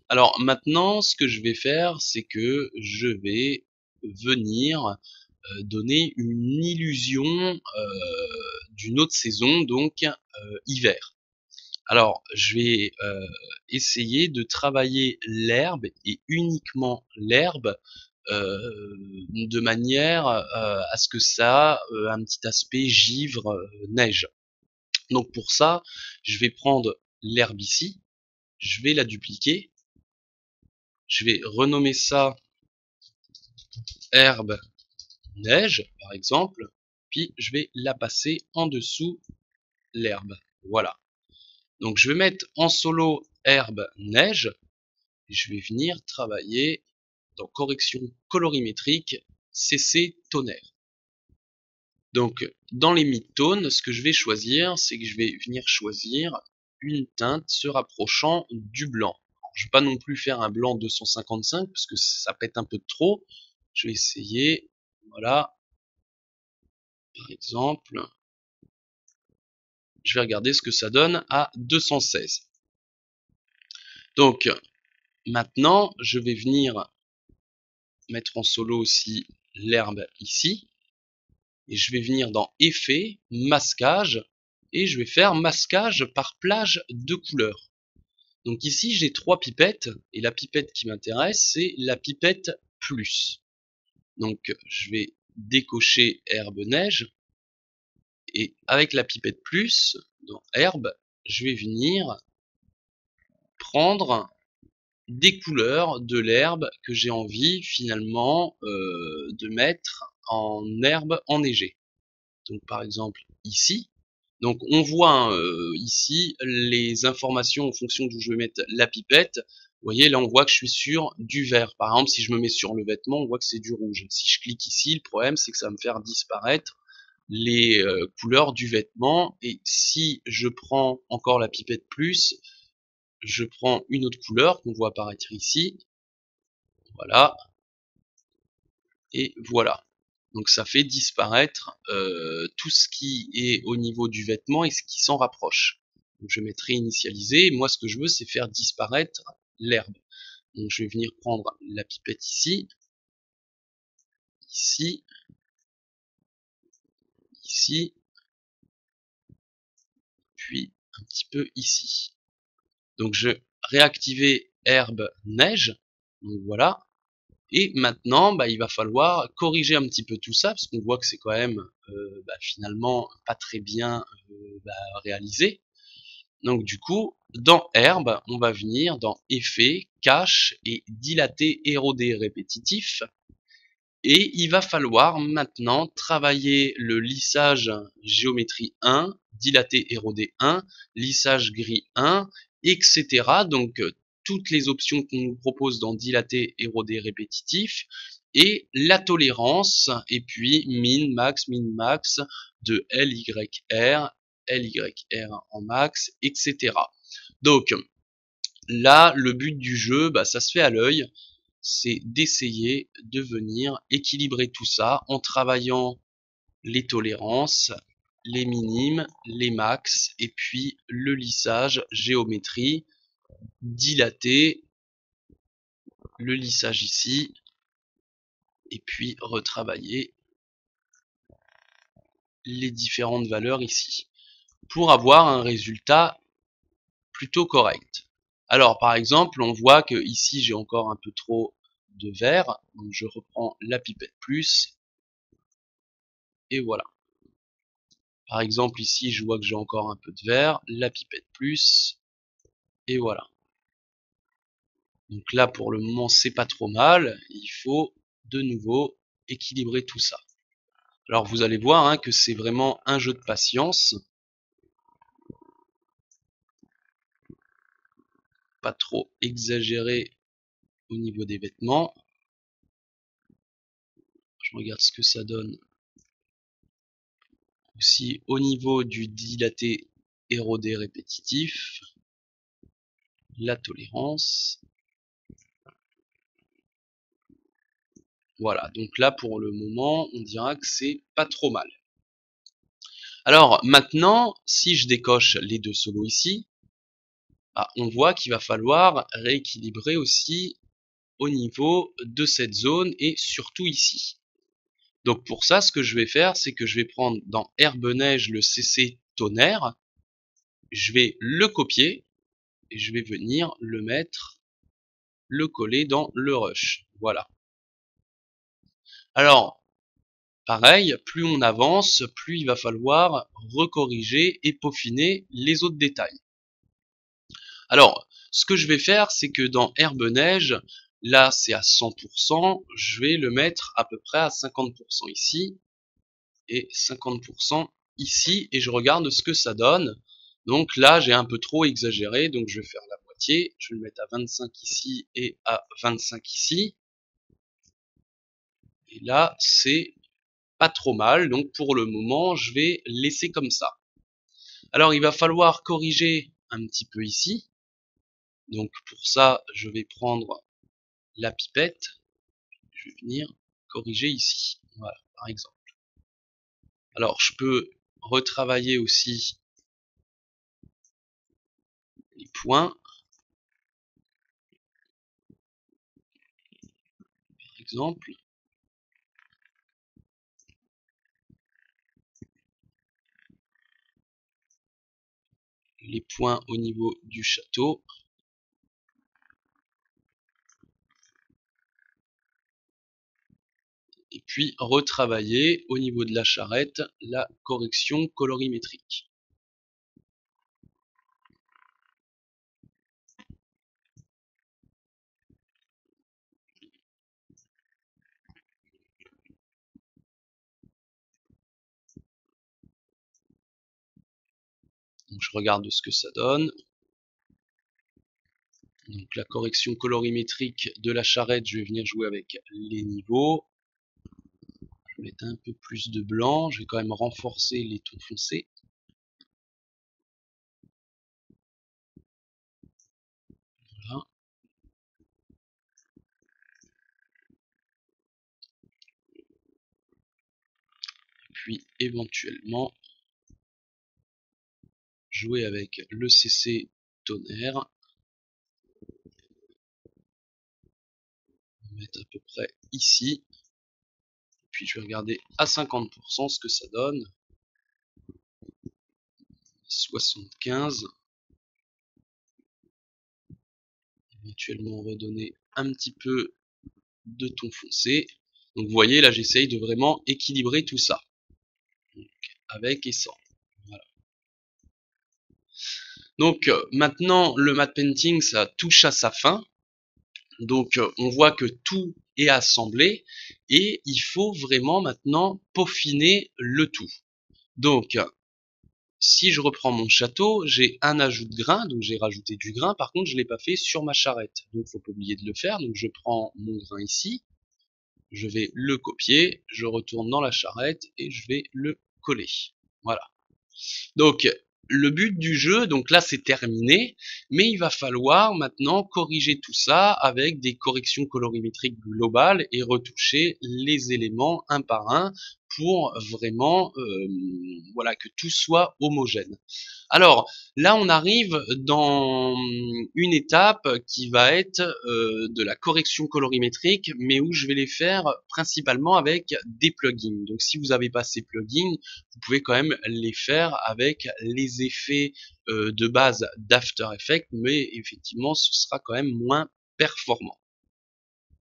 Alors maintenant, ce que je vais faire, c'est que je vais venir donner une illusion d'une autre saison, donc hiver. Alors, je vais essayer de travailler l'herbe et uniquement l'herbe de manière à ce que ça a un petit aspect givre neige. Donc pour ça, je vais prendre l'herbe ici, je vais la dupliquer, je vais renommer ça herbe neige par exemple, puis je vais la passer en dessous l'herbe. Voilà. Donc je vais mettre en solo herbe neige et je vais venir travailler dans correction colorimétrique CC tonnerre. Donc dans les midtones, ce que je vais choisir, c'est que je vais venir choisir une teinte se rapprochant du blanc. Alors, je ne vais pas non plus faire un blanc 255 parce que ça pète un peu trop. Je vais essayer, voilà, par exemple, je vais regarder ce que ça donne à 216. Donc maintenant, je vais venir mettre en solo aussi l'herbe ici. Et je vais venir dans effet, masquage, et je vais faire masquage par plage de couleurs. Donc ici j'ai trois pipettes, et la pipette qui m'intéresse c'est la pipette plus. Donc je vais décocher herbe neige, et avec la pipette plus, dans herbe, je vais venir prendre des couleurs de l'herbe que j'ai envie finalement de mettre en herbe enneigée. Donc par exemple ici, donc on voit hein, ici les informations en fonction d'où je vais mettre la pipette. Vous voyez là on voit que je suis sur du vert. Par exemple si je me mets sur le vêtement on voit que c'est du rouge. Si je clique ici le problème c'est que ça va me faire disparaître les couleurs du vêtement, et si je prends encore la pipette plus, je prends une autre couleur qu'on voit apparaître ici, voilà, et voilà. Donc ça fait disparaître tout ce qui est au niveau du vêtement et ce qui s'en rapproche. Donc je vais mettre réinitialiser. Moi ce que je veux c'est faire disparaître l'herbe. Donc je vais venir prendre la pipette ici, ici, ici, puis un petit peu ici. Donc je vais réactiver herbe neige. Donc voilà. Et maintenant, il va falloir corriger un petit peu tout ça, parce qu'on voit que c'est quand même finalement pas très bien réalisé. Donc du coup, dans herbe, on va venir dans effet, cache et dilaté érodé répétitif. Et il va falloir maintenant travailler le lissage géométrie 1, dilaté érodé 1, lissage gris 1, etc. Donc toutes les options qu'on nous propose dans dilaté érodé répétitif, et la tolérance, et puis min, max de LYR, LYR en max, etc. Donc là, le but du jeu, ça se fait à l'œil, c'est d'essayer de venir équilibrer tout ça en travaillant les tolérances, les minimes, les max, et puis le lissage, géométrie, dilaté, le lissage ici, et puis retravailler les différentes valeurs ici, pour avoir un résultat plutôt correct. Alors par exemple, on voit que ici j'ai encore un peu trop de vert, donc je reprends la pipette plus, et voilà. Par exemple ici je vois que j'ai encore un peu de vert, la pipette plus, et voilà. Donc là pour le moment c'est pas trop mal, il faut de nouveau équilibrer tout ça. Alors vous allez voir hein, que c'est vraiment un jeu de patience, pas trop exagéré au niveau des vêtements. Je regarde ce que ça donne aussi au niveau du dilaté érodé répétitif, la tolérance. Voilà, donc là pour le moment on dira que c'est pas trop mal. Alors maintenant, si je décoche les deux solos ici, on voit qu'il va falloir rééquilibrer aussi au niveau de cette zone et surtout ici. Donc pour ça, ce que je vais faire, c'est que je vais prendre dans herbe neige le CC tonnerre, je vais le copier et je vais venir le mettre, le coller dans le rush. Voilà. Alors, pareil, plus on avance, plus il va falloir recorriger et peaufiner les autres détails. Alors, ce que je vais faire, c'est que dans herbe neige, là c'est à 100%, je vais le mettre à peu près à 50% ici et 50% ici et je regarde ce que ça donne. Donc là j'ai un peu trop exagéré, donc je vais faire la moitié, je vais le mettre à 25 ici et à 25 ici. Et là c'est pas trop mal, donc pour le moment je vais laisser comme ça. Alors il va falloir corriger un petit peu ici. Donc pour ça je vais prendre la pipette, je vais venir corriger ici, voilà, par exemple. Alors je peux retravailler aussi les points, par exemple, les points au niveau du château, et puis retravailler au niveau de la charrette la correction colorimétrique. Donc je regarde ce que ça donne. Donc la correction colorimétrique de la charrette, je vais venir jouer avec les niveaux. Je vais mettre un peu plus de blanc, je vais quand même renforcer les tons foncés. Voilà. Puis éventuellement jouer avec le CC tonnerre. On va mettre à peu près ici. Puis je vais regarder à 50% ce que ça donne. 75. Éventuellement redonner un petit peu de ton foncé. Donc vous voyez là j'essaye de vraiment équilibrer tout ça. Donc, avec et sans. Voilà. Donc maintenant le matte painting ça touche à sa fin. Donc on voit que tout est assemblé et il faut vraiment maintenant peaufiner le tout. Donc si je reprends mon château, j'ai un ajout de grain, donc j'ai rajouté du grain, par contre je ne l'ai pas fait sur ma charrette. Donc il faut pas oublier de le faire, donc je prends mon grain ici, je vais le copier, je retourne dans la charrette et je vais le coller. Voilà. Donc le but du jeu, donc là c'est terminé, mais il va falloir maintenant corriger tout ça avec des corrections colorimétriques globales et retoucher les éléments un par un pour vraiment voilà, que tout soit homogène. Alors là on arrive dans une étape qui va être de la correction colorimétrique, mais où je vais les faire principalement avec des plugins. Donc si vous n'avez pas ces plugins, vous pouvez quand même les faire avec les effets de base d'After Effects, mais effectivement ce sera quand même moins performant.